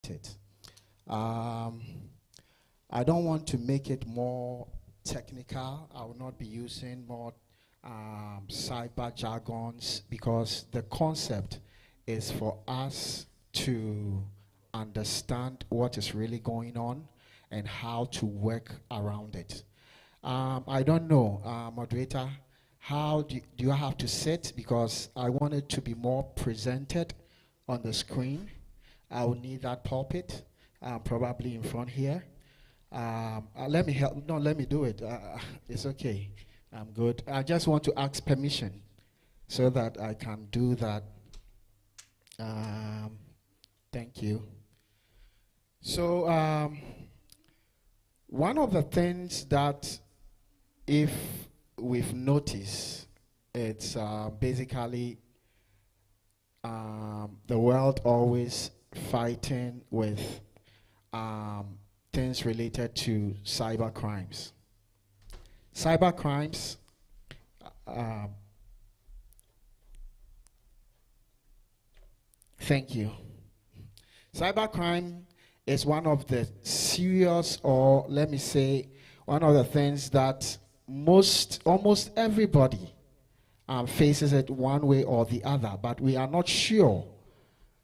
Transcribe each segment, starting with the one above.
about it. I don't want to make it more technical. I will not be using more cyber jargons because the concept is for us to understand what is really going on and how to work around it. I don't know, moderator, how do I have to sit? Because I want it to be more presented on the screen. I will need that pulpit, probably in front here. Let me help. No, let me do it. It's okay. I'm good. I just want to ask permission so that I can do that. Thank you. So, one of the things that, if we've noticed, it's basically the world always fighting with things related to cyber crimes. Cyber crimes, thank you. Cybercrime is one of the serious, or let me say, one of the things that almost everybody faces it one way or the other, but we are not sure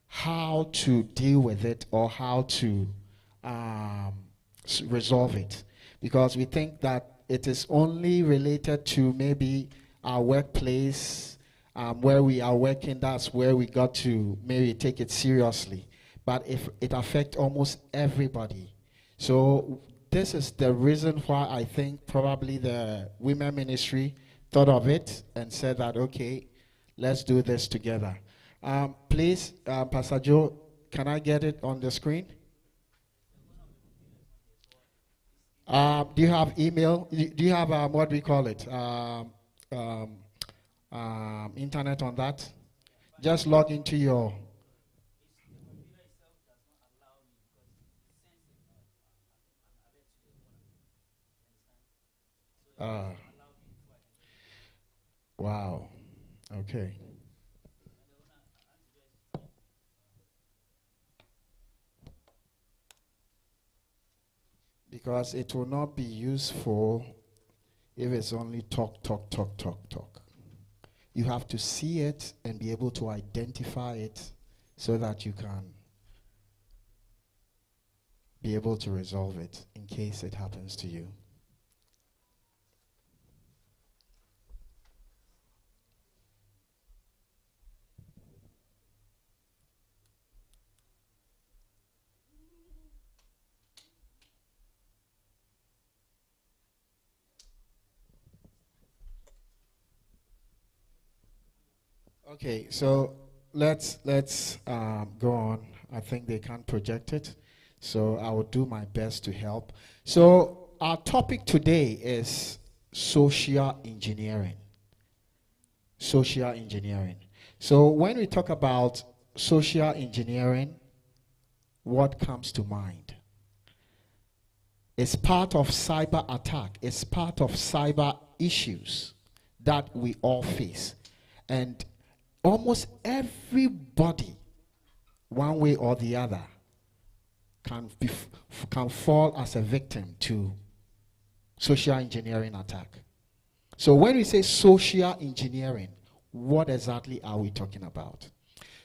how to deal with it or how to resolve it, because we think that it is only related to maybe our workplace, where we are working. That's where we got to maybe take it seriously. But if it affects almost everybody. So this is the reason why I think probably the women ministry thought of it and said that, okay, let's do this together. Please, Pastor Joe, can I get it on the screen? Do you have email? Do you have, what do we call it? Internet on that? Just log into your... wow. Okay. Because it will not be useful if it's only talk. You have to see it and be able to identify it so that you can be able to resolve it in case it happens to you. Okay, so let's go on. I think they can't project it, so I will do my best to help. So our topic today is social engineering. Social engineering. So when we talk about social engineering, what comes to mind? It's part of cyber attack. It's part of cyber issues that we all face. And almost everybody, one way or the other, can fall as a victim to social engineering attack. So when we say social engineering, what exactly are we talking about?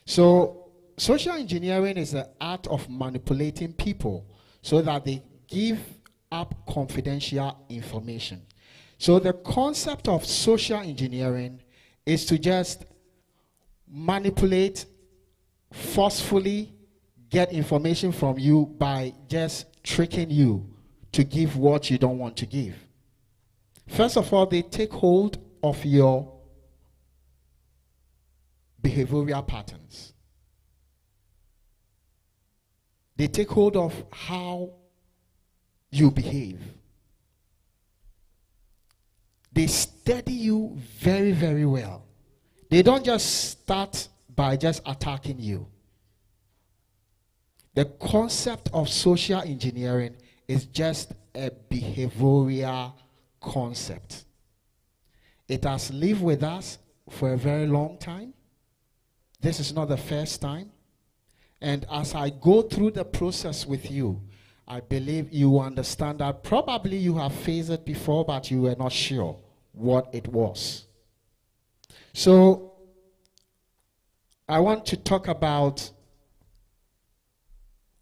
So social engineering is the art of manipulating people so that they give up confidential information. So the concept of social engineering is to just manipulate, forcefully get information from you by just tricking you to give what you don't want to give. First of all, they take hold of your behavioral patterns. They take hold of how you behave. They study you very, very well. They don't just start by just attacking you. The concept of social engineering is just a behavioral concept. It has lived with us for a very long time. This is not the first time. And as I go through the process with you, I believe you understand that probably you have faced it before, but you were not sure what it was. So I want to talk about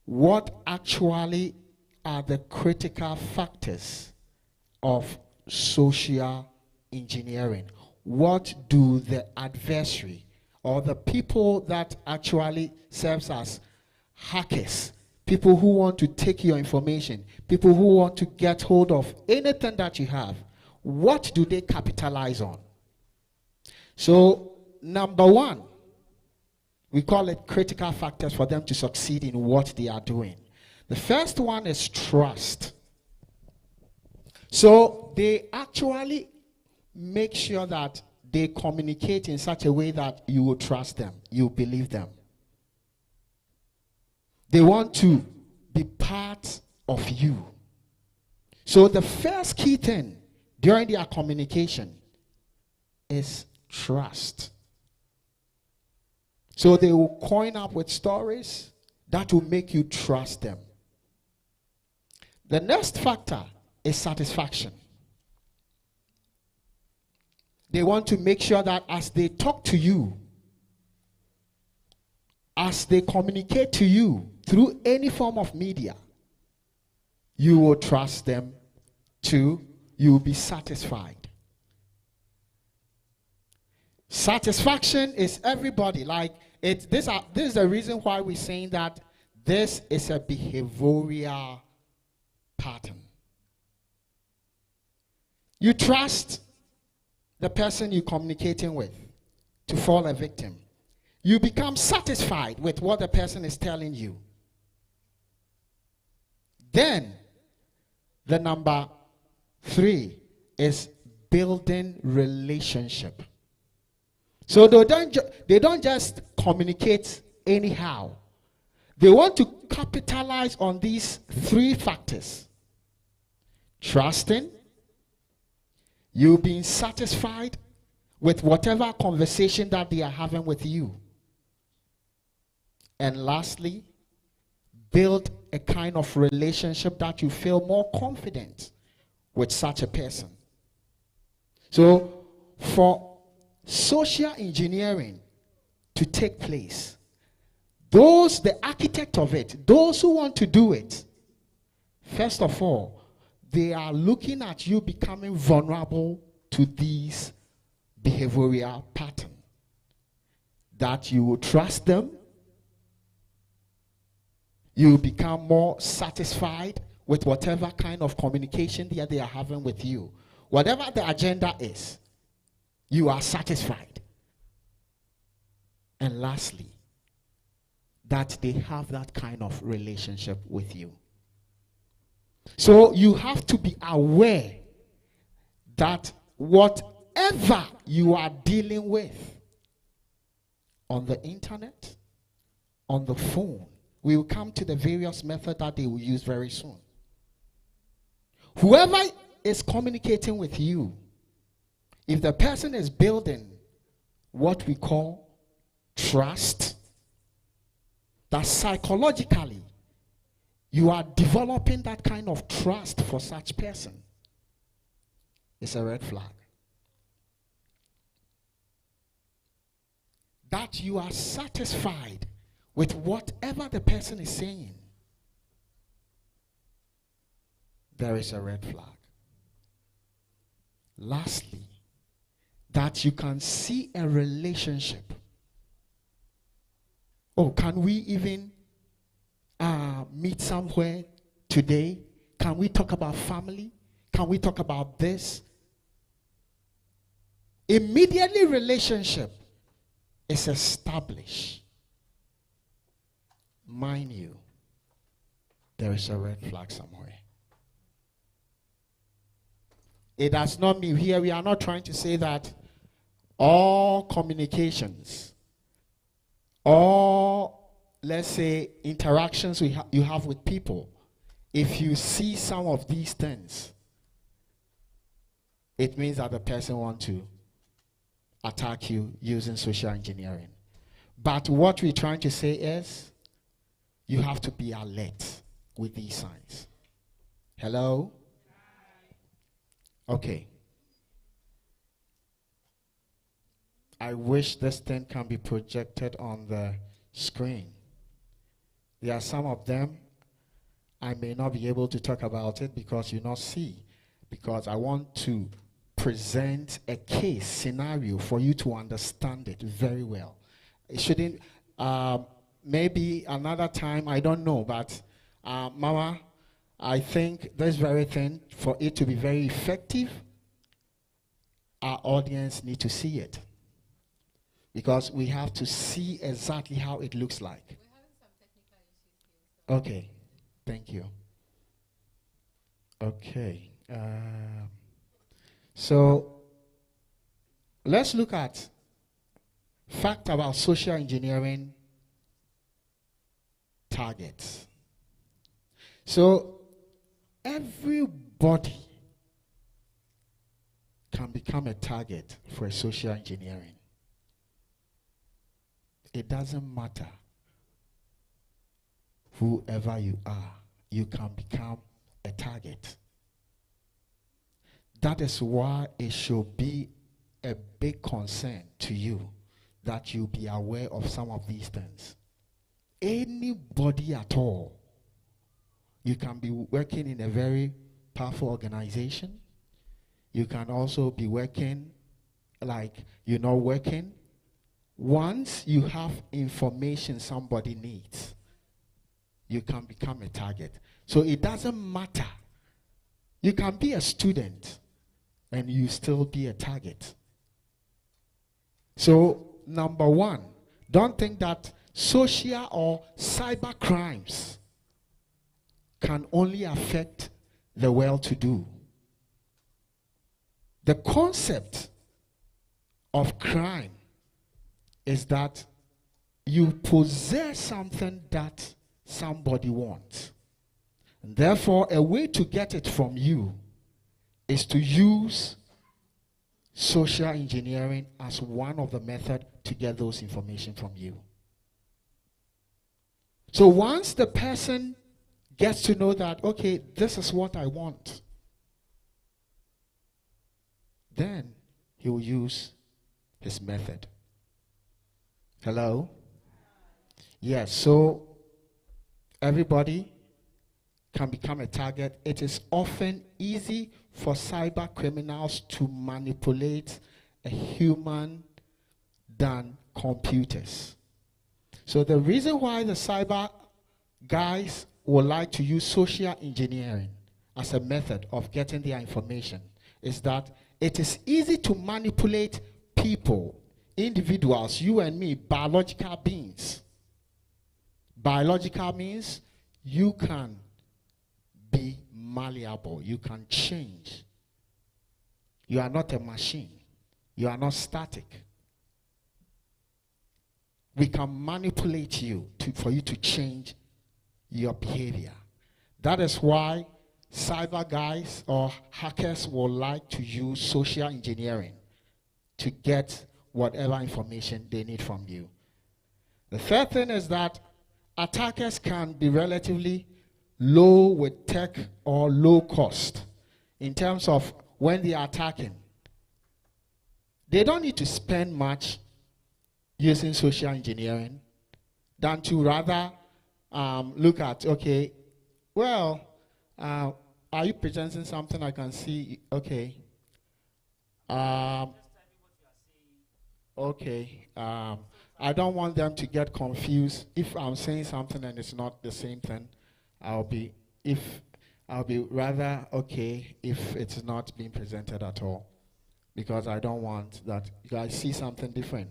what actually are the critical factors of social engineering. What do the adversary or the people that actually serves as hackers, people who want to take your information, people who want to get hold of anything that you have, what do they capitalize on? So, number one, we call it critical factors for them to succeed in what they are doing. The first one is trust. So, they actually make sure that they communicate in such a way that you will trust them, you believe them. They want to be part of you. So the first key thing during their communication is trust. So they will coin up with stories that will make you trust them. The next factor is satisfaction. They want to make sure that as they talk to you, as they communicate to you through any form of media, you will trust them too. You will be satisfied. Satisfaction is everybody. Like this is the reason why we're saying that this is a behavioral pattern. You trust the person you're communicating with to fall a victim. You become satisfied with what the person is telling you. Then, the number 3 is building relationship. So they don't just communicate anyhow. They want to capitalize on these 3 factors. Trusting, you being satisfied with whatever conversation that they are having with you. And lastly, build a kind of relationship that you feel more confident with such a person. So, for social engineering to take place, the architect of it, those who want to do it, first of all, they are looking at you becoming vulnerable to these behavioral patterns. That you will trust them, you become more satisfied with whatever kind of communication that they are having with you. Whatever the agenda is, you are satisfied. And lastly, that they have that kind of relationship with you. So you have to be aware that whatever you are dealing with on the internet, on the phone, we will come to the various methods that they will use very soon. Whoever is communicating with you, if the person is building what we call trust, that psychologically you are developing that kind of trust for such person, it's a red flag. That you are satisfied with whatever the person is saying, there is a red flag. Lastly, that you can see a relationship. Oh, can we even meet somewhere today? Can we talk about family? Can we talk about this? Immediately relationship is established. Mind you, there is a red flag somewhere. It does not mean here we are not trying to say that all communications, all, let's say, interactions you have with people, if you see some of these things, it means that the person wants to attack you using social engineering. But what we're trying to say is, You have to be alert with these signs. Hello? Okay. I wish this thing can be projected on the screen. There are some of them I may not be able to talk about it because you not see. Because I want to present a case scenario for you to understand it very well. It shouldn't, maybe another time, I don't know, but Mama, I think this very thing, for it to be very effective, our audience need to see it. Because we have to see exactly how it looks like. We're having some technical issues here. Okay, thank you. Okay. So let's look at fact about social engineering targets. So everybody can become a target for social engineering. It doesn't matter whoever you are, you can become a target. That is why it should be a big concern to you that you be aware of some of these things. Anybody at all, you can be working in a very powerful organization. You can also be working like you're not working. Once you have information somebody needs, you can become a target. So it doesn't matter. You can be a student and you still be a target. So, number one, don't think that social or cyber crimes can only affect the well-to-do. The concept of crime is that you possess something that somebody wants. And therefore, a way to get it from you is to use social engineering as one of the methods to get those information from you. So once the person gets to know that, okay, this is what I want, then he will use his method. Hello? Yes, so everybody can become a target. It is often easy for cyber criminals to manipulate a human than computers. So the reason why the cyber guys would like to use social engineering as a method of getting their information is that it is easy to manipulate people, individuals, you and me, biological beings. Biological means you can be malleable, you can change. You are not a machine. You are not static. We can manipulate you for you to change your behavior. That is why cyber guys or hackers will like to use social engineering to get whatever information they need from you. The third thing is that attackers can be relatively low with tech or low cost in terms of when they are attacking. They don't need to spend much using social engineering than to rather look at, okay, well, are you presenting something I can see? Okay. Okay. I don't want them to get confused. If I'm saying something and it's not the same thing, I'll be rather okay if it's not being presented at all, because I don't want that you guys see something different.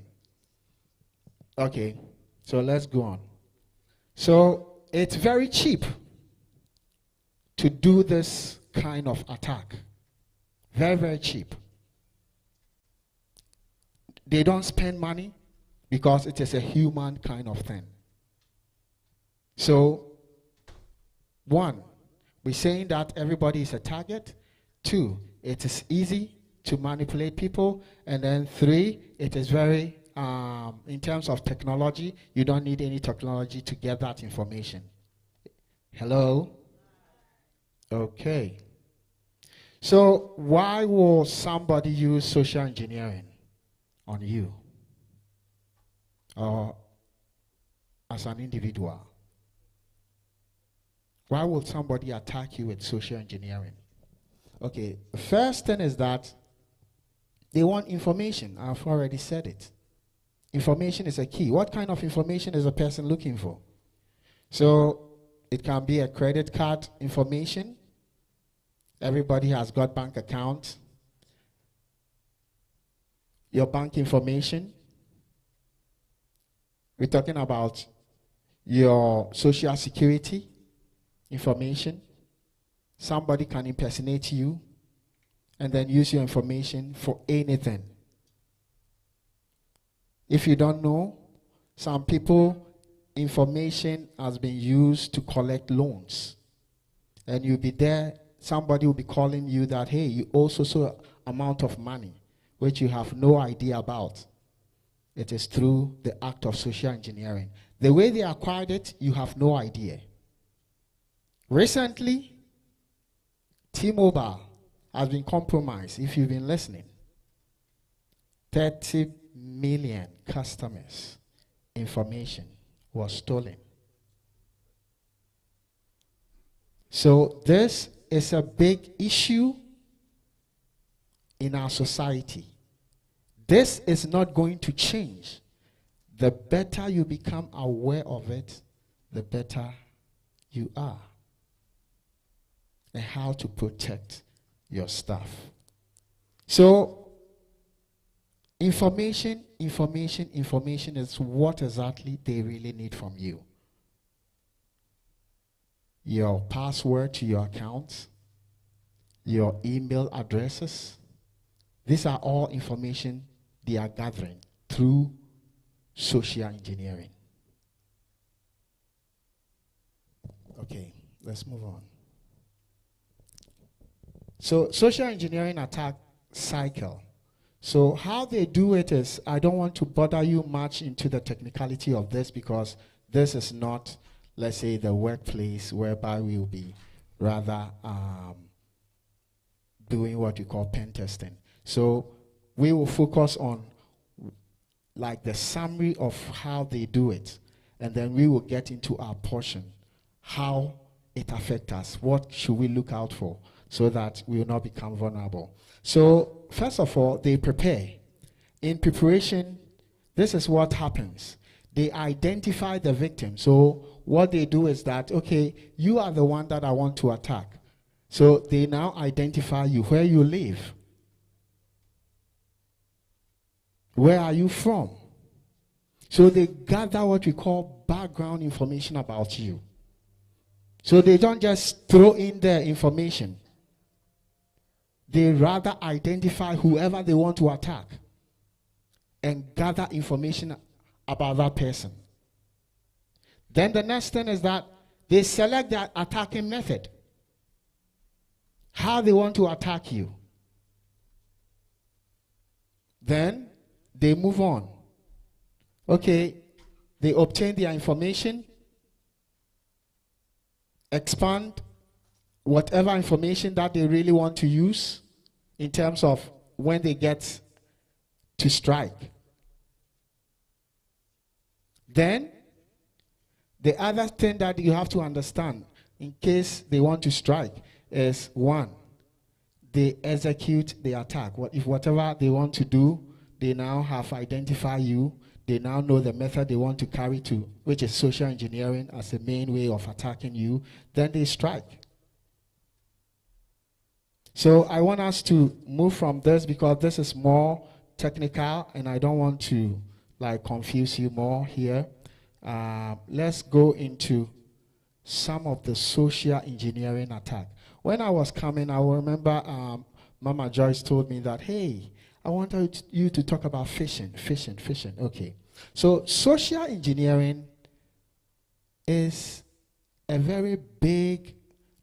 Okay, so let's go on. So it's very cheap to do this kind of attack. Very, very cheap. They don't spend money because it is a human kind of thing. So, one, we're saying that everybody is a target. Two, it is easy to manipulate people. And then three, it is very in terms of technology, you don't need any technology to get that information. Hello? Okay. So why will somebody use social engineering on you or as an individual? Why would somebody attack you with social engineering? Okay, first thing is that they want information. I've already said it. Information is a key. What kind of information is a person looking for? So it can be a credit card information. Everybody has got bank accounts. Your bank information. We're talking about your social security information. Somebody can impersonate you and then use your information for anything. If you don't know, some people, information has been used to collect loans. And you'll be there, somebody will be calling you that, hey, you owe so amount of money, which you have no idea about. It is through the act of social engineering. The way they acquired it, you have no idea. Recently, T-Mobile has been compromised, if you've been listening. 30 million customers' information was stolen. So this is a big issue in our society. This is not going to change. The better you become aware of it, the better you are. And how to protect your stuff. So, information is what exactly they really need from you. Your password to your accounts, your email addresses. These are all information they are gathering through social engineering. Okay, let's move on. So, social engineering attack cycle. So, how they do it is, I don't want to bother you much into the technicality of this because this is not, let's say, the workplace whereby we will be rather doing what you call pen testing. So, we will focus on like the summary of how they do it, and then we will get into our portion, how it affects us, what should we look out for, so that we will not become vulnerable. So, first of all, they prepare. In preparation, this is what happens. They identify the victim. So, what they do is that, okay, you are the one that I want to attack. So, they now identify you, where you live. Where are you from? So, they gather what we call background information about you. So, they don't just throw in their information. They rather identify whoever they want to attack and gather information about that person. Then the next thing is that they select their attacking method. How they want to attack you. Then they move on. Okay, they obtain their information, expand whatever information that they really want to use in terms of when they get to strike. Then, the other thing that you have to understand in case they want to strike is, one, they execute the attack. If whatever they want to do, they now have identified you, they now know the method they want to carry to, which is social engineering as the main way of attacking you, then they strike. So I want us to move from this because this is more technical and I don't want to confuse you more here. Let's go into some of the social engineering attack. When I was coming, I will remember Mama Joyce told me that, hey, I want you to talk about phishing. Okay. So social engineering is a very big,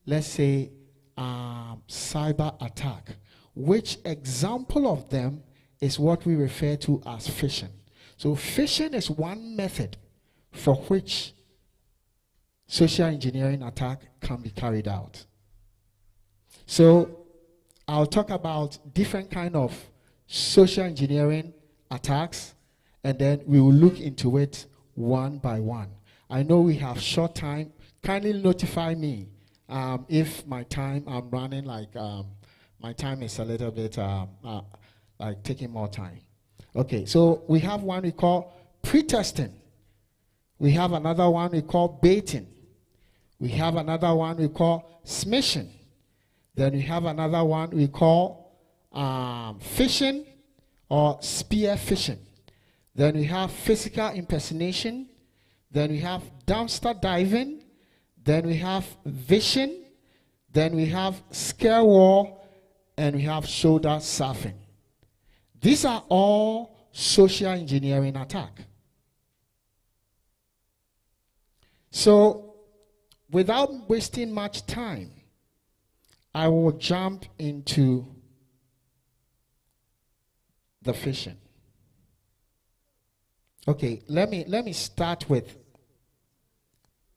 let's say, cyber attack, which example of them is what we refer to as phishing. So phishing is one method for which social engineering attack can be carried out. So I'll talk about different kind of social engineering attacks, and then we will look into it one by one. I know we have short time. Kindly notify me if my time, I'm running like, my time is a little bit like taking more time. Okay, so we have one we call pre-testing. We have another one we call baiting. We have another one we call smishing. Then we have another one we call phishing or spear phishing. Then we have physical impersonation. Then we have dumpster diving. Then we have vishing. Then we have scare war. And we have shoulder surfing. These are all social engineering attack. So, without wasting much time, I will jump into the phishing. Okay, let me start with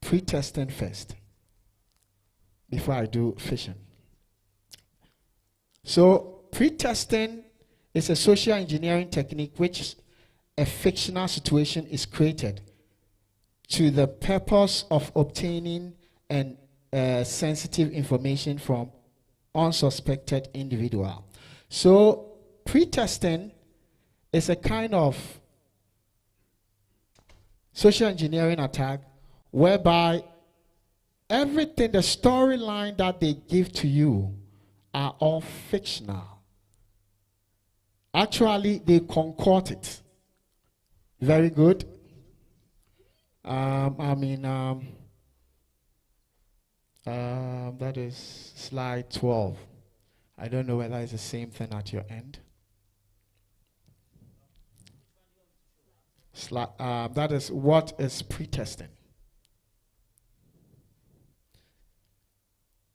pre-testing first before I do phishing. So, pre-testing is a social engineering technique which a fictional situation is created to the purpose of obtaining and sensitive information from unsuspected individual. So pre-testing is a kind of social engineering attack whereby everything, the storyline that they give to you are all fictional. Actually, they concoct it. Very good. That is slide 12. I don't know whether it's the same thing at your end. That is what is pre-testing.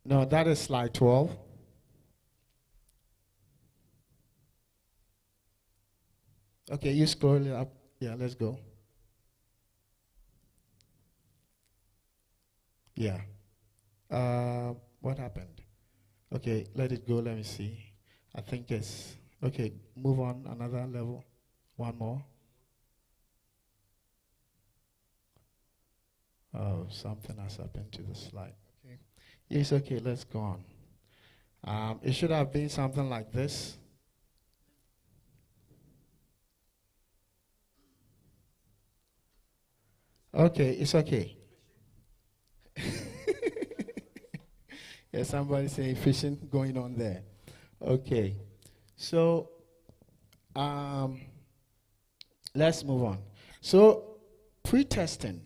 No, that is slide 12. Okay, you scroll it up. Yeah, let's go. Yeah. What happened? Okay, let it go. Let me see. I think it's okay. Move on another level. One more. Oh, something has happened to the slide. Okay. Yes, okay, let's go on. It should have been something like this. Okay, it's okay. Yeah, somebody saying phishing going on there. Okay. So, let's move on. So, pre-testing.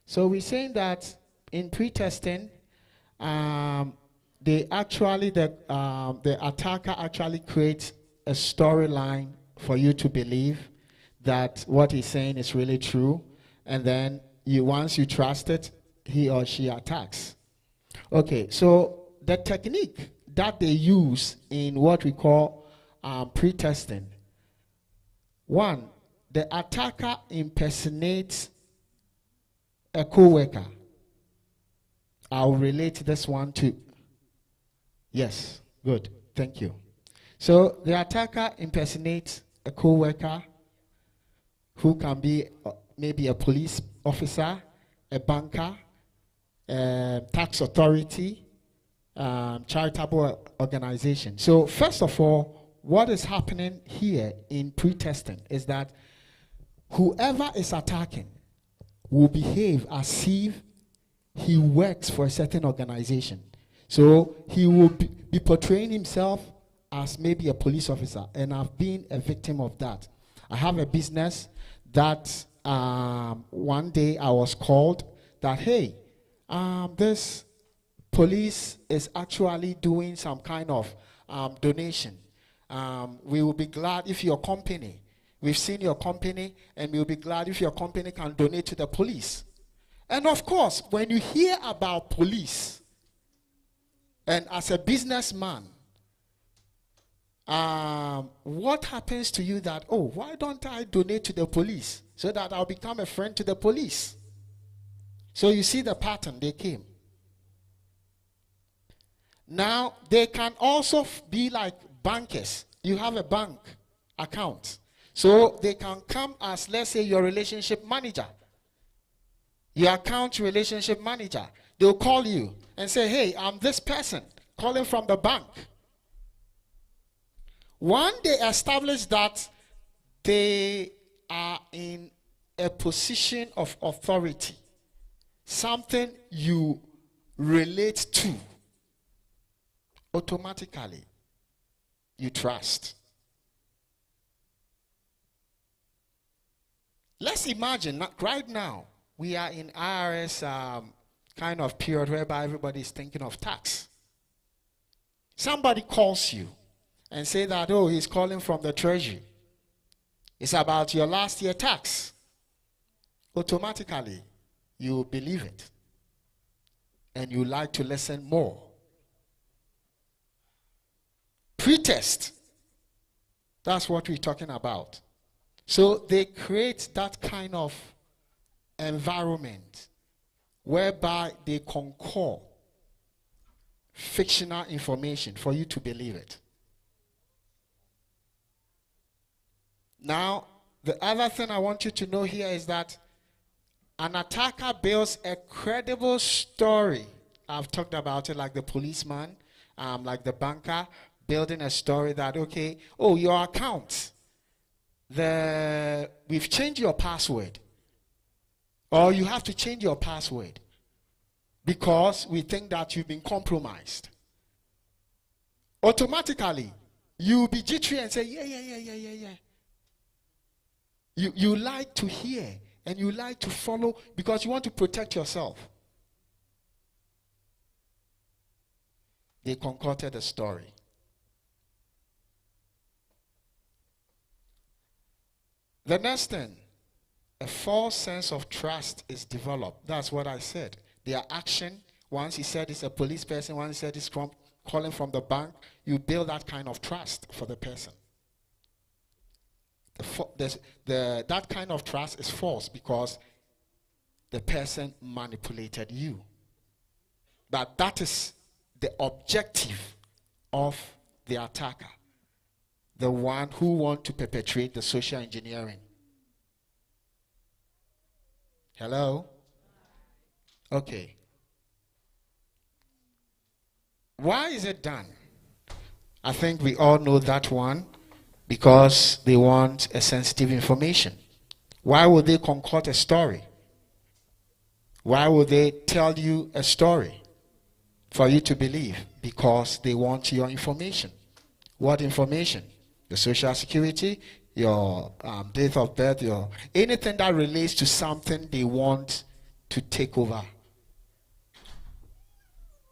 So, we're saying that in pre-testing, the attacker actually creates a storyline for you to believe that what he's saying is really true. And then once you trust it, he or she attacks. Okay, so the technique that they use in what we call pre-testing. One, the attacker impersonates a co-worker. I'll relate this one to, yes, good, thank you. So the attacker impersonates a co-worker who can be maybe a police officer, a banker, tax authority, charitable organization. So first of all, what is happening here in pre-testing is that whoever is attacking will behave as if he works for a certain organization. So he will be portraying himself as maybe a police officer, and I've been a victim of that. I have a business that one day I was called that, hey, this police is actually doing some kind of donation. We will be glad if your company, we've seen your company, and we'll be glad if your company can donate to the police. And of course, when you hear about police, and as a businessman, what happens to you that, oh, why don't I donate to the police so that I'll become a friend to the police? So you see the pattern, they came. Now, they can also be like bankers. You have a bank account. So they can come as, let's say, your relationship manager. Your account relationship manager. They'll call you and say, hey, I'm this person calling from the bank. When they establish that they are in a position of authority, something you relate to, automatically you trust. Let's imagine right now we are in IRS kind of period whereby everybody is thinking of tax. Somebody calls you and say that, oh, he's calling from the treasury. It's about your last year tax. Automatically, you believe it. And you like to listen more. Pretest. That's what we're talking about. So they create that kind of environment whereby they concord fictional information for you to believe it. Now, the other thing I want you to know here is that an attacker builds a credible story. I've talked about it, like the policeman, like the banker, building a story that, okay, oh, your account, we've changed your password. Or you have to change your password because we think that you've been compromised. Automatically, you'll be jittery and say, yeah. You like to hear and you like to follow because you want to protect yourself. They concocted a story. The next thing, a false sense of trust is developed. That's what I said. Their action, once he said it's a police person, once he said it's calling from the bank, you build that kind of trust for the person. That kind of trust is false because the person manipulated you. But that is the objective of the attacker, the one who wants to perpetrate the social engineering. Hello? Okay. Why is it done? I think we all know that one. Because they want a sensitive information. Why would they concoct a story? Why would they tell you a story for you to believe? Because they want your information. What information? The social security, your date of birth, your anything that relates to something they want to take over.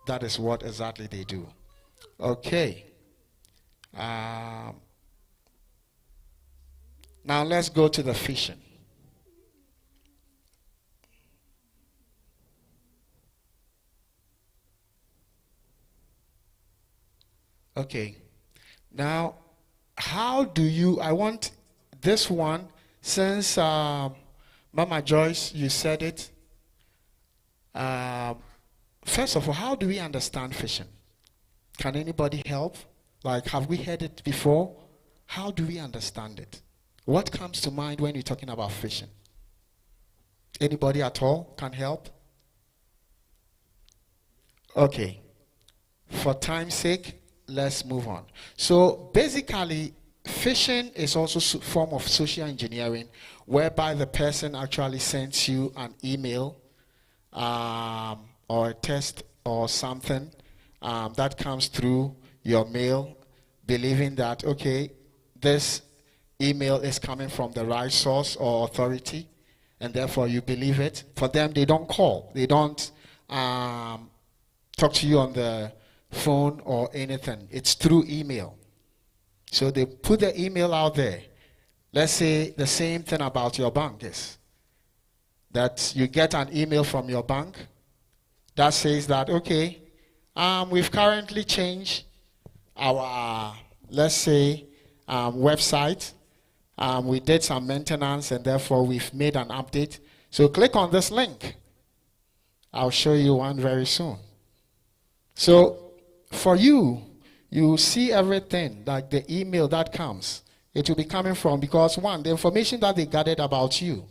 That is what exactly they do. Okay. Now let's go to the phishing. Okay. Now, how do you, I want this one, since Mama Joyce, you said it. First of all, how do we understand phishing? Can anybody help? Like, have we heard it before? How do we understand it? What comes to mind when you're talking about phishing? Anybody at all can help? Okay. For time's sake, let's move on. So basically, phishing is also a form of social engineering whereby the person actually sends you an email or a text or something that comes through your mail, believing that, okay, this email is coming from the right source or authority, and therefore you believe it. For them, they don't call. They don't talk to you on the phone or anything. It's through email. So they put the email out there. Let's say the same thing about your bank is that you get an email from your bank that says that, okay, we've currently changed our let's say, website. We did some maintenance and therefore we've made an update. So click on this link. I'll show you one very soon. So for you, you see everything, like the email that comes. It will be coming from, because one, the information that they gathered about you,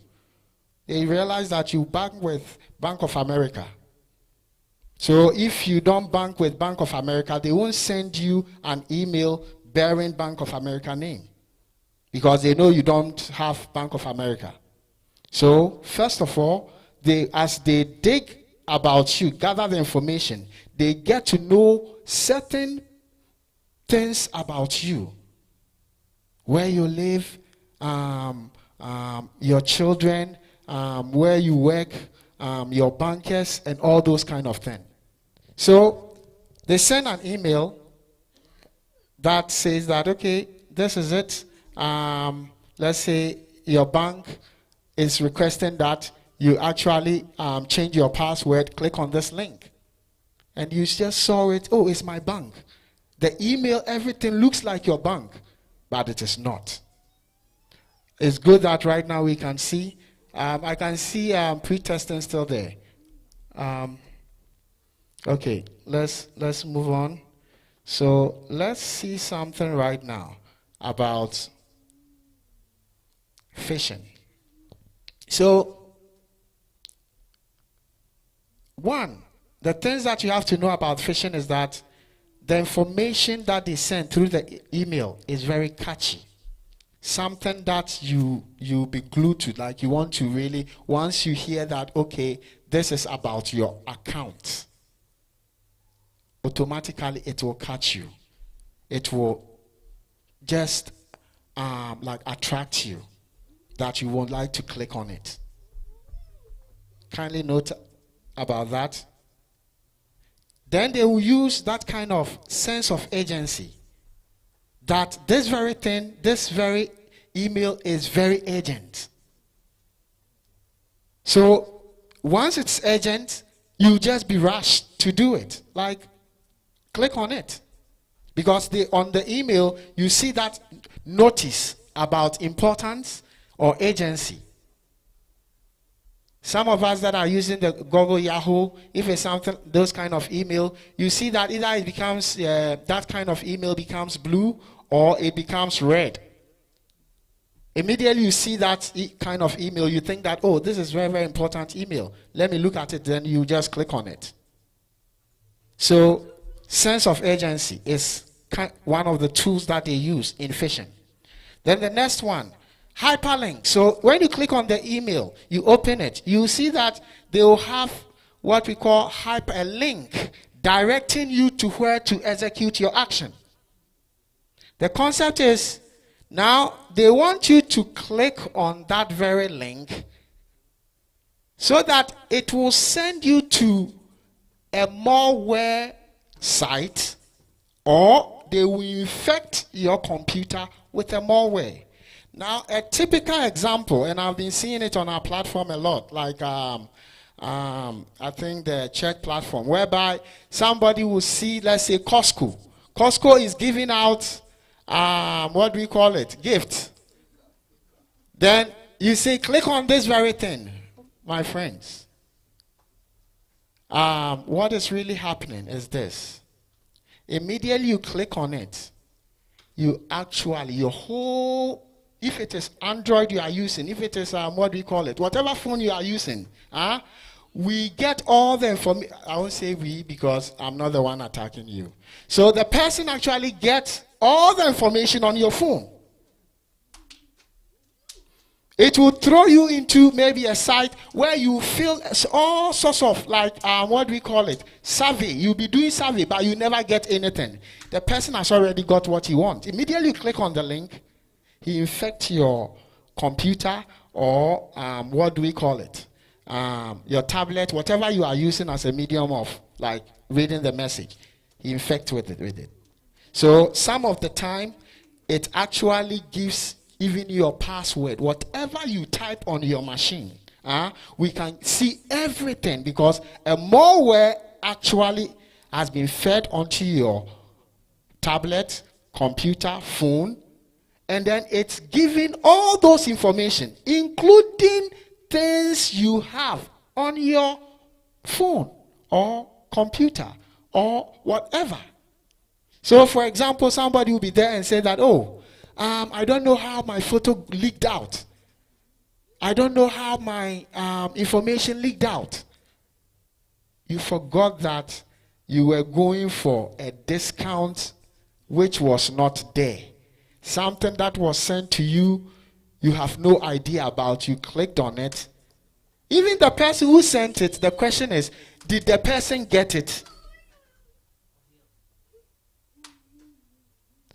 they realize that you bank with Bank of America. So if you don't bank with Bank of America, they won't send you an email bearing Bank of America name, because they know you don't have Bank of America. So first of all, as they dig about you, gather the information, they get to know certain things about you. Where you live, your children, where you work, your bankers, and all those kind of things. So they send an email that says that, okay, this is it. Let's say your bank is requesting that you actually change your password. Click on this link. And you just saw it. Oh, it's my bank. The email, everything looks like your bank, but it is not. It's good that right now we can see. I can see pre-testing still there. Okay, let's move on. So let's see something right now about phishing. So one, the things that you have to know about phishing is that the information that they send through the email is very catchy. Something that you be glued to, like you want to really, once you hear that, okay, this is about your account, automatically it will catch you. It will just like attract you, that you would like to click on it. Kindly note about that. Then they will use that kind of sense of agency, that this very thing, this very email is very urgent. So once it's urgent, you just be rushed to do it. Like, click on it. Because on the email, you see that notice about importance or agency. Some of us that are using the Google Yahoo, if it's something, those kind of email, you see that either it becomes, that kind of email becomes blue or it becomes red. Immediately you see that kind of email, you think that, oh, this is very, very important email. Let me look at it, then you just click on it. So, sense of urgency is one of the tools that they use in phishing. Then the next one, hyperlink. So when you click on the email, you open it, you see that they will have what we call hyperlink, directing you to where to execute your action. The concept is, now they want you to click on that very link so that it will send you to a malware site, or they will infect your computer with a malware. Now, a typical example, and I've been seeing it on our platform a lot, like I think the church platform, whereby somebody will see, let's say, Costco. Costco is giving out, what do we call it? Gift. Then you say, click on this very thing, my friends. What is really happening is this. Immediately you click on it, you actually, your whole, if it is Android you are using, if it is, what do we call it? Whatever phone you are using, we get all the information. I won't say we because I'm not the one attacking you. So the person actually gets all the information on your phone. It will throw you into maybe a site where you feel all sorts of, like, what do we call it? Survey. You'll be doing survey, but you never get anything. The person has already got what he wants. Immediately you click on the link, he infects your computer or, what do we call it? Your tablet, whatever you are using as a medium of, like, reading the message. He infects with it. So some of the time, it actually gives even your password, whatever you type on your machine, we can see everything, because a malware actually has been fed onto your tablet, computer, phone, and then it's giving all those information, including things you have on your phone or computer or whatever. So, for example, somebody will be there and say that, oh, I don't know how my photo leaked out. I don't know how my information leaked out. You forgot that you were going for a discount which was not there. Something that was sent to you, you have no idea about. You clicked on it. Even the person who sent it, the question is, did the person get it?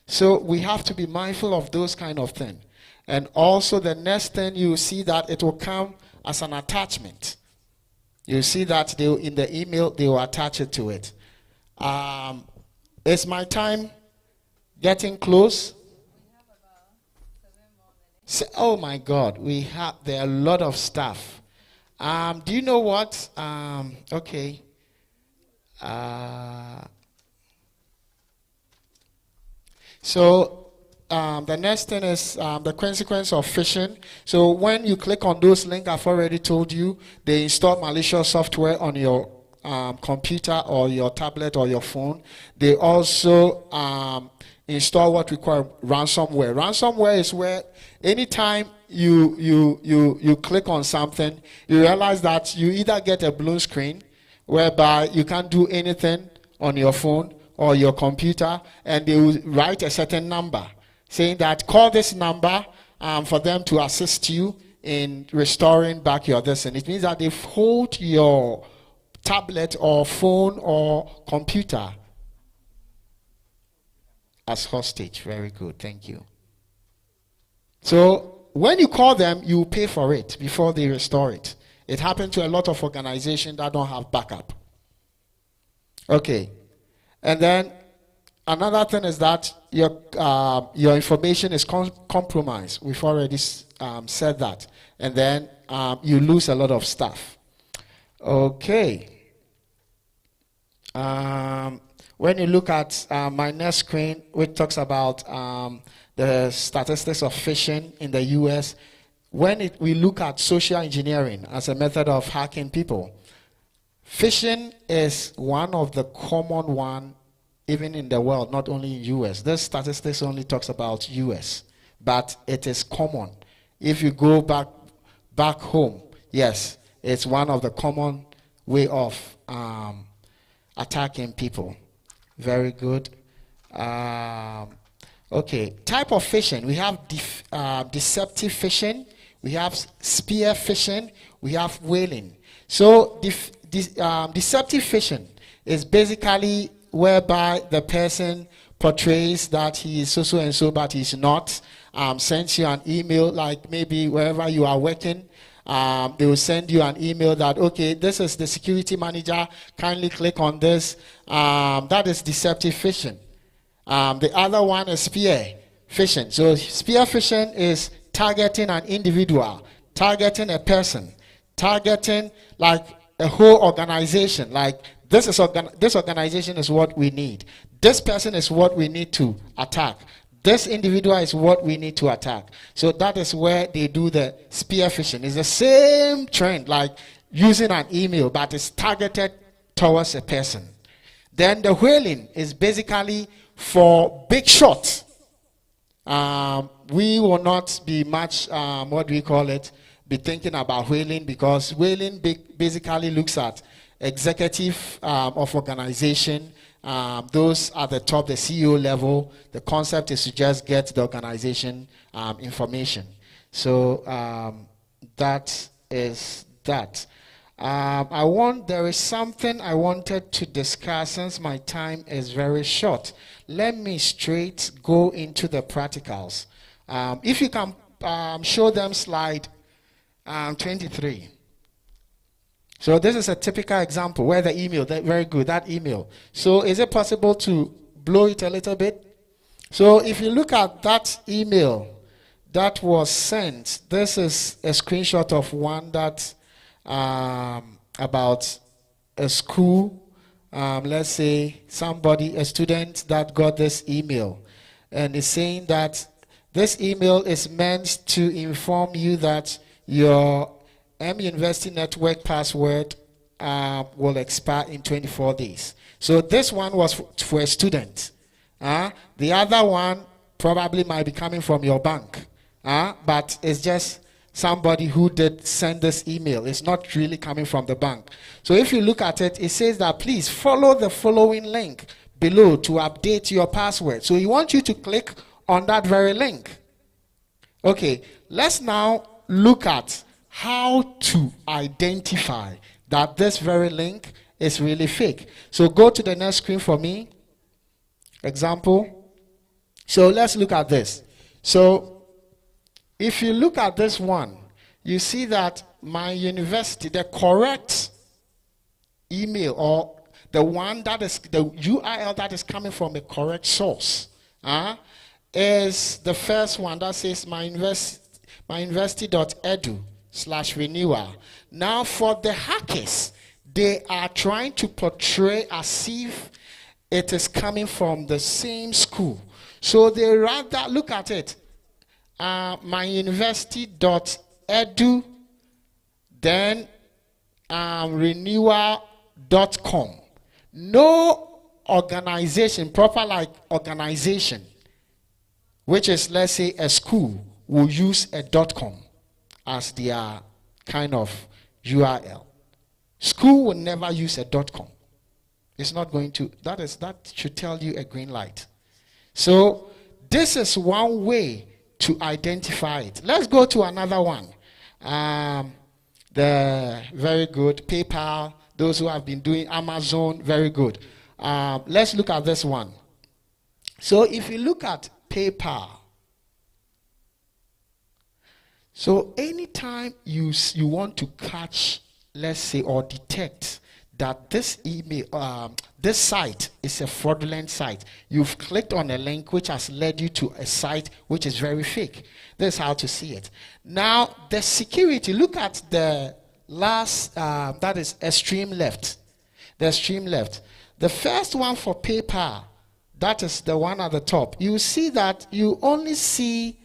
So we have to be mindful of those kind of things. And also the next thing, you see that it will come as an attachment. You see that in the email, they will attach it to it. Is my time getting close? We have about 7 more minutes. Oh my God, there are a lot of stuff. Do you know what? Okay. So the next thing is the consequence of phishing. So when you click on those links, I've already told you, they install malicious software on your computer or your tablet or your phone. They also install what we call ransomware. Ransomware is where anytime you click on something, you realize that you either get a blue screen whereby you can't do anything on your phone or your computer, and they will write a certain number saying that call this number for them to assist you in restoring back your destiny. It means that they hold your tablet or phone or computer as hostage. Very good, thank you. So when you call them, you pay for it before they restore it. It happened to a lot of organizations that don't have backup. Okay. And then another thing is that your information is compromised. We've already said that. And then you lose a lot of stuff. Okay. When you look at my next screen, which talks about the statistics of phishing in the US, we look at social engineering as a method of hacking people, phishing is one of the common one even in the world, not only in US. This statistics only talks about US, but it is common. If you go back home, yes, it's one of the common way of attacking people. Very good. Okay, type of phishing. We have deceptive phishing. We have spear phishing. We have whaling. So deceptive phishing is basically whereby the person portrays that he is so and so, but he's not. Sends you an email, like maybe wherever you are working, they will send you an email that, okay, this is the security manager, kindly click on this. That is deceptive phishing. The other one is spear phishing. So spear phishing is targeting an individual, targeting a person, targeting like a whole organization. Like this organization is what we need. This person is what we need to attack. This individual is what we need to attack. So that is where they do the spear phishing. It's the same trend like using an email, but it's targeted towards a person. Then the whaling is basically for big shots. We will not be much, be thinking about whaling, because whaling basically looks at executive of organization. Those at the top, the CEO level. The concept is to just get the organization information. So that is that. There is something I wanted to discuss since my time is very short. Let me straight go into the practicals. If you can show them slide 23. So this is a typical example where the email, very good, that email. So is it possible to blow it a little bit? So if you look at that email that was sent, this is a screenshot of one that about a school, let's say a student that got this email. and it's saying that this email is meant to inform you that your M University Network password will expire in 24 days. So this one was for a student. The other one probably might be coming from your bank. But it's just somebody who did send this email. It's not really coming from the bank. So if you look at it, it says that please follow the following link below to update your password. So we want you to click on that very link. Okay, let's now look at how to identify that this very link is really fake. So go to the next screen for me. Example. So let's look at this. So if you look at this one, you see that my university, the correct email, or the one that is the URL that is coming from a correct source, is the first one that says myuniversity.edu/renewal. Now for the hackers, they are trying to portray as if it is coming from the same school. So they rather look at it, myuniversity.edu, then renewal.com. No organization, proper like organization, which is, let's say, a school, will use a .com as their kind of URL. School will never use a .com. It's not going to. That should tell you a green light. So this is one way to identify it. Let's go to another one. The very good PayPal. Those who have been doing Amazon, very good. Let's look at this one. So if you look at PayPal, so anytime you want to catch, let's say, or detect that this email, this site is a fraudulent site, you've clicked on a link which has led you to a site which is very fake. This is how to see it. Now, the security, look at the last, that is extreme left. The extreme left. The first one for PayPal, that is the one at the top. You see that you only see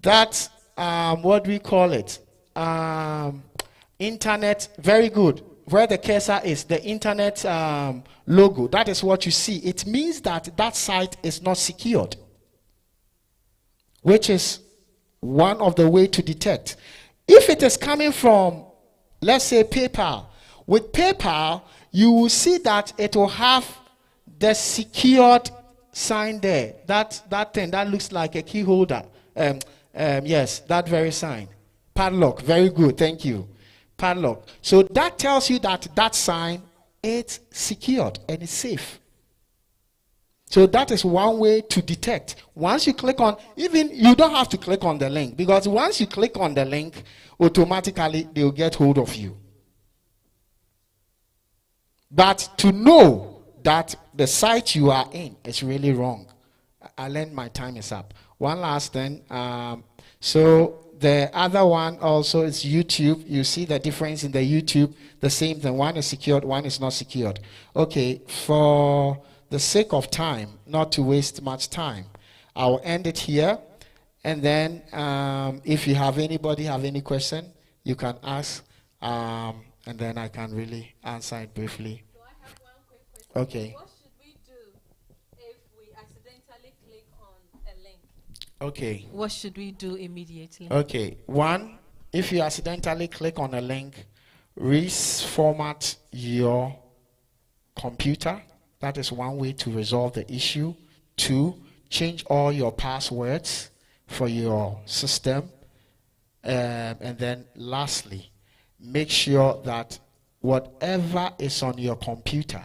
that, what do we call it? Internet, very good. Where the cursor is, the internet logo, that is what you see. It means that that site is not secured, which is one of the way to detect. If it is coming from, let's say, PayPal, with PayPal, you will see that it will have the secured sign there. That thing that looks like a key holder. Yes, that very sign. Padlock, very good, thank you. Padlock. So that tells you that that sign is secured and it's safe. So that is one way to detect. Once you click on, even you don't have to click on the link, because once you click on the link, automatically they will get hold of you. But to know that the site you are in is really wrong, I learned my time is up. One last thing. So the other one also is YouTube. You see the difference in the YouTube. The same thing. One is secured, one is not secured. Okay, for the sake of time, not to waste much time, I'll end it here. And then if you have anybody have any question, you can ask. And then I can really answer it briefly. So I have one quick question. Okay. What should we do if we accidentally click on a link? Okay. What should we do immediately? Okay. One, if you accidentally click on a link, reformat your computer. That is one way to resolve the issue. Two, change all your passwords for your system. And then lastly, make sure that whatever is on your computer,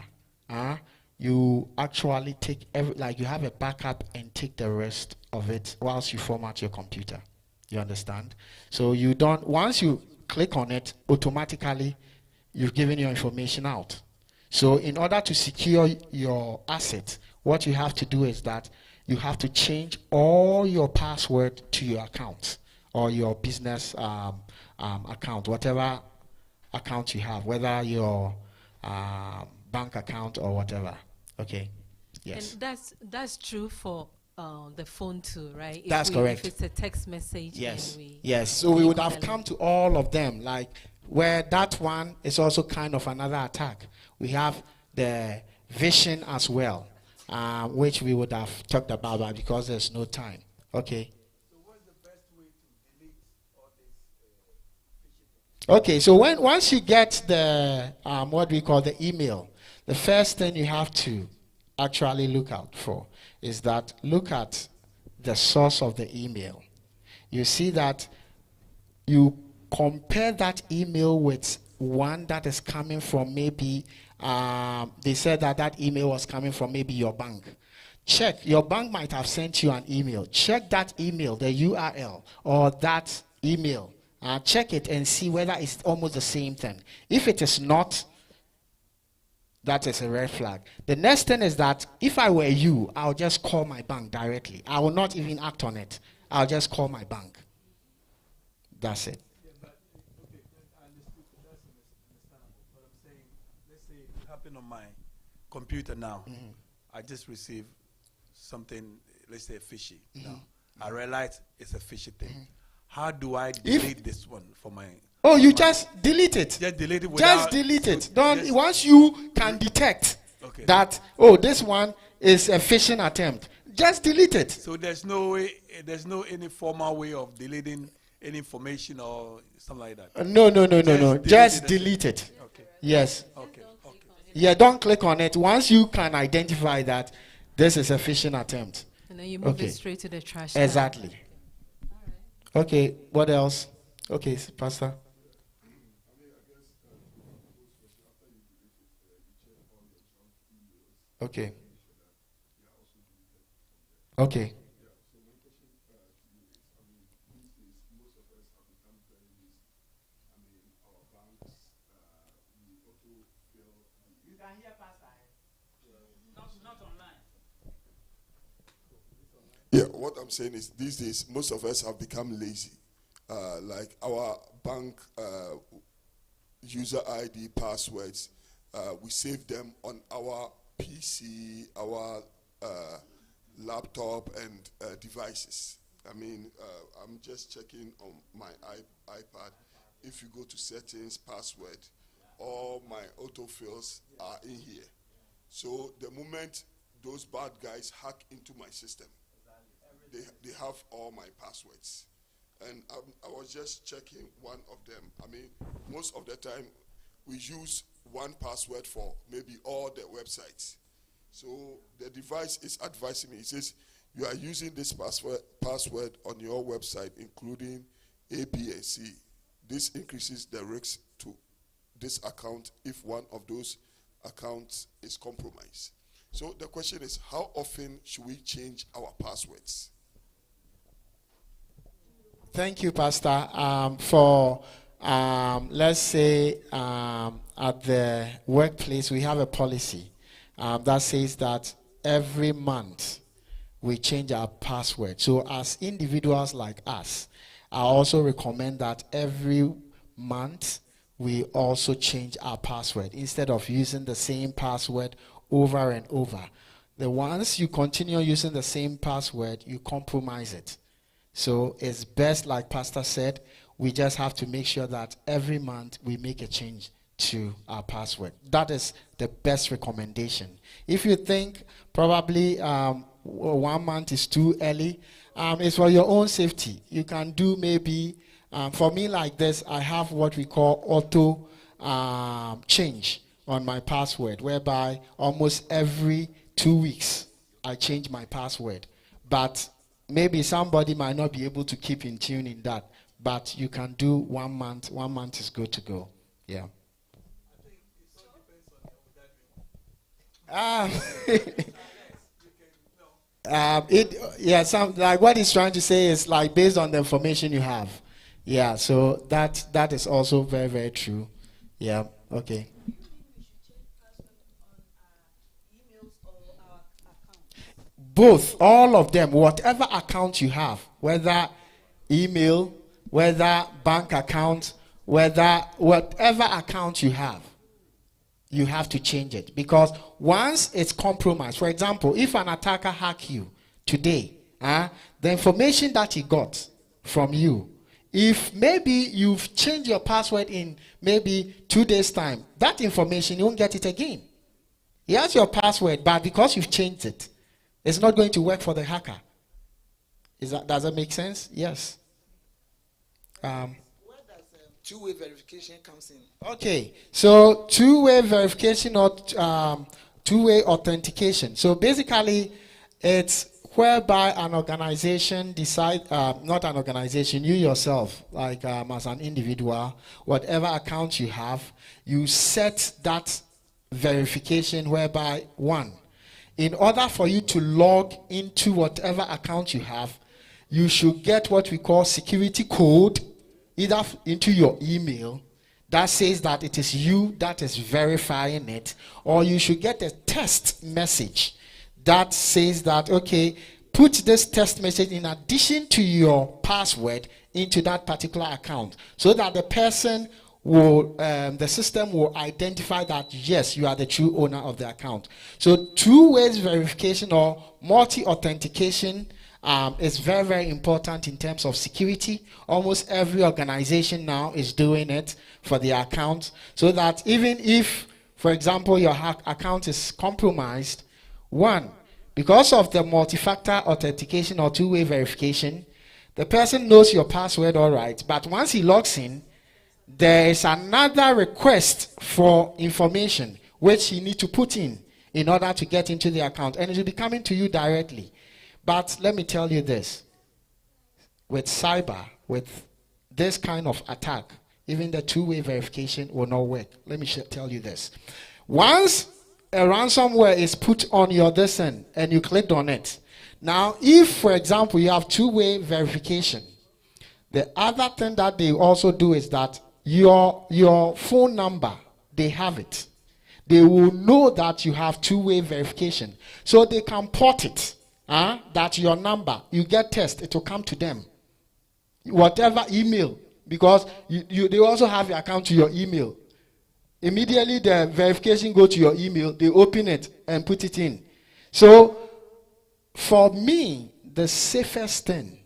you actually take you have a backup and take the rest of it whilst you format your computer. You understand? So you don't, once you click on it, automatically you've given your information out. So in order to secure your asset, what you have to do is that you have to change all your password to your account or your business account, whatever account you have, whether your bank account or whatever. Okay. Yes. And that's true for the phone too, right? That's correct. If it's a text message. Yes. And Yes. So we would click on have the come link. to all of them, like where that one is also kind of another attack. We have the vision as well, which we would have talked about, but because there's no time. Okay. So what's the best way to delete all this phishing? Okay, so once you get the what we call the email, the first thing you have to actually look out for is that look at the source of the email. You see that you compare that email with one that is coming from maybe they said that email was coming from maybe your bank. Check, your bank might have sent you an email. Check that email, the URL or that email. Check it and see whether it's almost the same thing. If it is not, that is a red flag. The next thing is that if I were you, I'll just call my bank directly. I will not even act on it. I'll just call my bank. That's it. Yeah, but okay, I understood. That's understandable. But I'm saying, let's say it happened on my computer now. I just received something, let's say fishy. Now I realize it's a fishy thing. How do I delete this one for my? Oh, you just delete it. Just delete it. Just delete it. Don't. Once you can detect that, oh, this one is a phishing attempt, just delete it. So there's no way, there's no any formal way of deleting any information or something like that. No. Just delete it. Okay. Yes. Okay. Okay. Yeah, don't click on it. Once you can identify that this is a phishing attempt. And then you move it straight to the trash. Exactly. Okay, what else? Okay, Pastor. Okay. Okay. Yeah, what I'm saying is these days most of us have become lazy. Like our bank user ID passwords, we save them on our PC, our laptop and devices. I mean, I'm just checking on my iPad. If you go to settings, password, all my autofills are in here. So the moment those bad guys hack into my system, they have all my passwords. And I was just checking one of them. I mean, most of the time we use one password for maybe all the websites. So the device is advising me. It says, you are using this password on your website, including A, B, and C. This increases the risk to this account if one of those accounts is compromised. So the question is, how often should we change our passwords? Thank you, Pastor. For let's say at the workplace, we have a policy that says that every month we change our password. So as individuals like us, I also recommend that every month we also change our password instead of using the same password over and over. The once you continue using the same password, you compromise it. So it's best, like Pastor said, we just have to make sure that every month we make a change to our password. That is the best recommendation. If you think probably 1 month is too early, it's for your own safety. You can do maybe, for me like this, I have what we call auto change on my password, whereby almost every 2 weeks I change my password. But maybe somebody might not be able to keep in tune in that, but you can do 1 month. 1 month is good to go. Yeah. Some like what he's trying to say is like based on the information you have. Yeah, so that is also very, very true. Yeah. Okay. Both, all of them, whatever account you have, whether email, whether bank account, whether whatever account you have to change it. Because once it's compromised, for example, if an attacker hack you, today, the information that he got from you, if maybe you've changed your password in maybe 2 days' time, that information, you won't get it again. He has your password, but because you've changed it, it's not going to work for the hacker. Does that make sense? Yes. Where does two-way verification comes in? Okay, so two-way verification or two-way authentication. So basically, it's whereby an organization decide, not an organization, you yourself, like as an individual, whatever account you have, you set that verification whereby, one, in order for you to log into whatever account you have, you should get what we call security code, either into your email, that says that it is you that is verifying it, or you should get a text message that says that, okay, put this text message in addition to your password into that particular account, so that the person will, the system will identify that, yes, you are the true owner of the account. So two-way verification or multi-authentication is very, very important in terms of security. Almost every organization now is doing it for their account, so that even if, for example, your account is compromised, one, because of the multi-factor authentication or two-way verification, the person knows your password all right, but once he logs in, there is another request for information which he needs to put in order to get into the account, and it will be coming to you directly. But let me tell you this, with cyber, with this kind of attack, even the two-way verification will not work. Let me tell you this. Once a ransomware is put on your desktop and you clicked on it, now if, for example, you have two-way verification, the other thing that they also do is that your phone number, they have it. They will know that you have two-way verification, so they can port it. That your number, you get test, it will come to them. Whatever email, because they also have your account to your email. Immediately the verification go to your email, they open it and put it in. So for me, the safest thing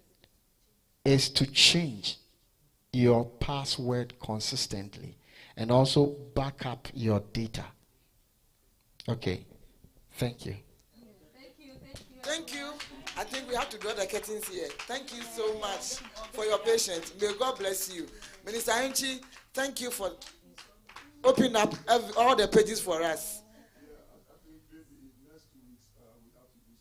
is to change your password consistently and also back up your data. Okay, thank you. Thank you. I think we have to draw the curtains here. Thank you so much for your patience. May God bless you. Minister Henchi, thank you for opening up all the pages for us. I think maybe next 2 weeks we have to do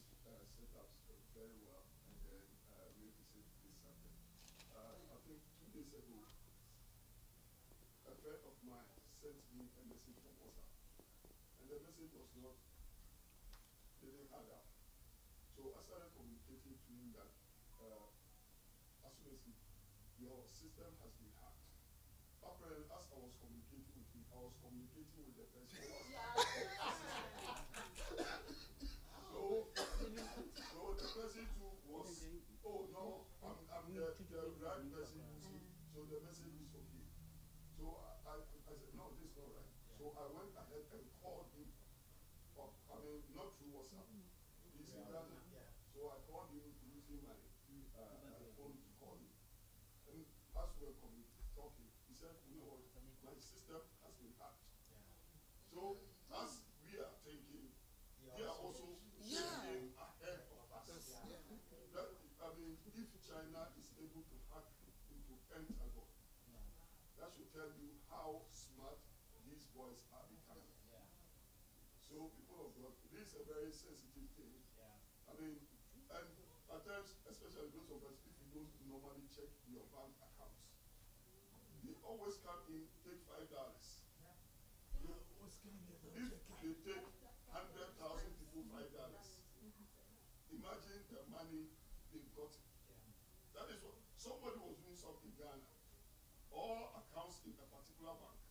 setups very well, and then we have to say this something. I think 2 days ago, a friend of mine sent me a message from WhatsApp, and the message was not, didn't add up. So I started communicating to him that as soon as your system has been hacked. Apparently, as I was communicating with him, I was communicating with the person. So the person too was, oh no, I'm the right person. So the message is okay. So I said, no, this is not right. So I went ahead and called him up. I mean, not through WhatsApp. He's in Ghana. So I called him using my phone to call him. And as we were talking, he said, you know what, my system has been hacked. So as we are thinking, they are also thinking ahead of us. That, I mean, if China is able to hack into Pentagon, that should tell you how smart these boys are becoming. So people of God, this is a very sensitive thing. I mean, and at times, especially those of us, if you don't normally check your bank accounts, they always come in, take $5. If they take 100,000 people $5, imagine the money they got. That is what somebody was doing something in Ghana. All accounts in a particular bank,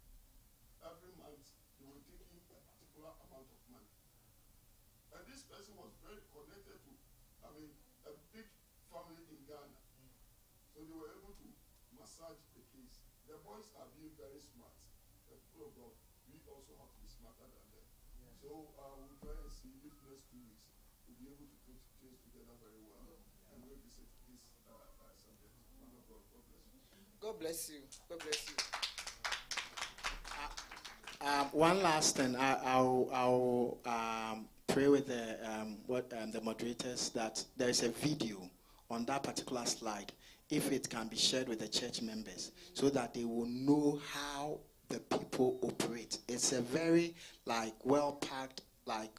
every month they were taking a particular amount of money. And this person was very connected to, I mean, a big family in Ghana. So they were able to massage the case. The boys are being very smart. The people of God, we also have to be smarter than them. So we'll try and see if next 2 weeks we'll be able to put things together very well. God bless you. God bless you. One last thing, I'll pray with the moderators that there is a video on that particular slide, if it can be shared with the church members, so that they will know how the people operate. It's a very well-packed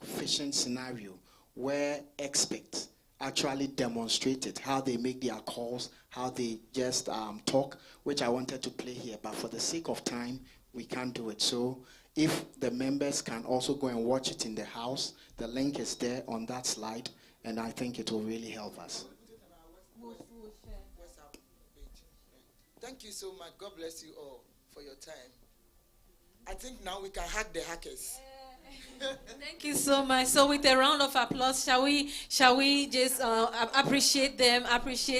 fishing scenario where experts actually demonstrated how they make their calls, how they just talk, which I wanted to play here, but for the sake of time, we can't do it. So if the members can also go and watch it in the house, the link is there on that slide, and I think it will really help us. Thank you so much. God bless you all for your time. I think now we can hack the hackers. Thank you so much. So with a round of applause, shall we just appreciate them, appreciate